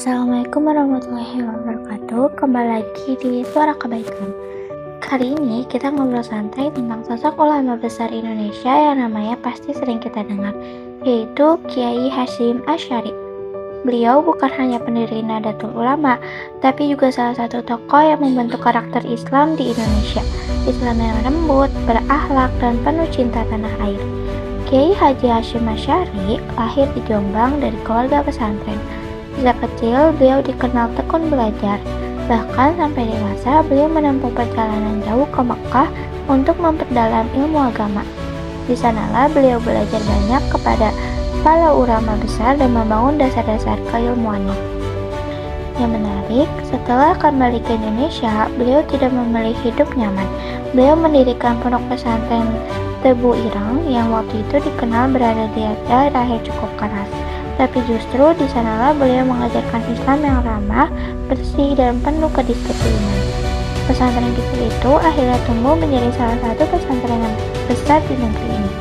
Assalamualaikum warahmatullahi wabarakatuh. Kembali lagi di Suara Kebaikan. Kali ini kita ngobrol santai tentang sosok ulama besar Indonesia yang namanya pasti sering kita dengar, yaitu Kiai Hasyim Asy'ari. Beliau bukan hanya pendiri Nahdlatul Ulama, tapi juga salah satu tokoh yang membentuk karakter Islam di Indonesia. Islam yang lembut, berakhlak, dan penuh cinta tanah air. Kiai Haji Hasyim Asy'ari lahir di Jombang dari keluarga pesantren. Sejak kecil, beliau dikenal tekun belajar. Bahkan sampai dewasa, beliau menempuh perjalanan jauh ke Mekah untuk memperdalam ilmu agama. Di sanalah beliau belajar banyak kepada para ulama besar dan membangun dasar-dasar keilmuannya. Yang menarik, setelah kembali ke Indonesia, beliau tidak memilih hidup nyaman. Beliau mendirikan pondok pesantren Tebu Ireng yang waktu itu dikenal berada di daerah yang cukup keras. Tapi justru di sanalah beliau mengajarkan Islam yang ramah, bersih, dan penuh kedisiplinan. Pesantren kecil itu akhirnya tumbuh menjadi salah satu pesantren yang besar di negeri ini.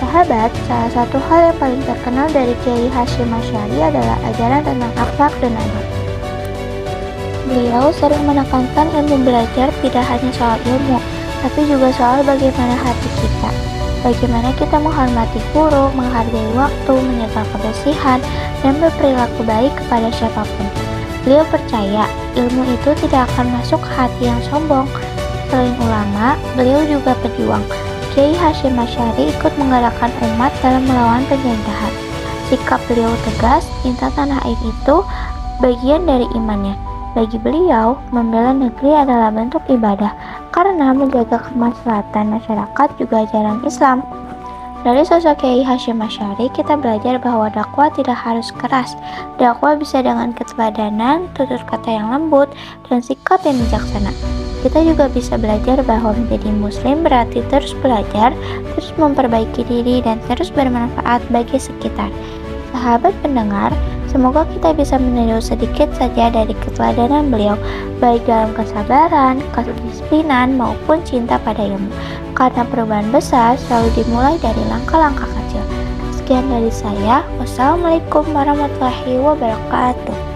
Sahabat, salah satu hal yang paling terkenal dari Kiai Hasyim Asy'ari adalah ajaran tentang akhlak dan adab. Beliau sering menekankan ilmu belajar tidak hanya soal ilmu, tapi juga soal bagaimana hati kita. Bagaimana kita menghormati guru, menghargai waktu, menjaga kebersihan, dan berperilaku baik kepada siapapun. Beliau percaya ilmu itu tidak akan masuk ke hati yang sombong. Selain ulama, beliau juga pejuang. Kiai Hasyim Asy'ari ikut menggerakkan umat dalam melawan penjajahan. Sikap beliau tegas, cinta tanah air itu bagian dari imannya. Bagi beliau, membela negeri adalah bentuk ibadah karena menjaga kemaslahatan masyarakat juga ajaran Islam. Dari sosok Kiai Hasyim Asy'ari, kita belajar bahwa dakwah tidak harus keras. Dakwah bisa dengan keteladanan, tutur kata yang lembut, dan sikap yang bijaksana. Kita juga bisa belajar bahwa menjadi muslim berarti terus belajar, terus memperbaiki diri, dan terus bermanfaat bagi sekitar. Sahabat pendengar, semoga kita bisa meniru sedikit saja dari keteladanan beliau, baik dalam kesabaran, kedisiplinan, maupun cinta pada ilmu. Karena perubahan besar selalu dimulai dari langkah-langkah kecil. Sekian dari saya. Wassalamualaikum warahmatullahi wabarakatuh.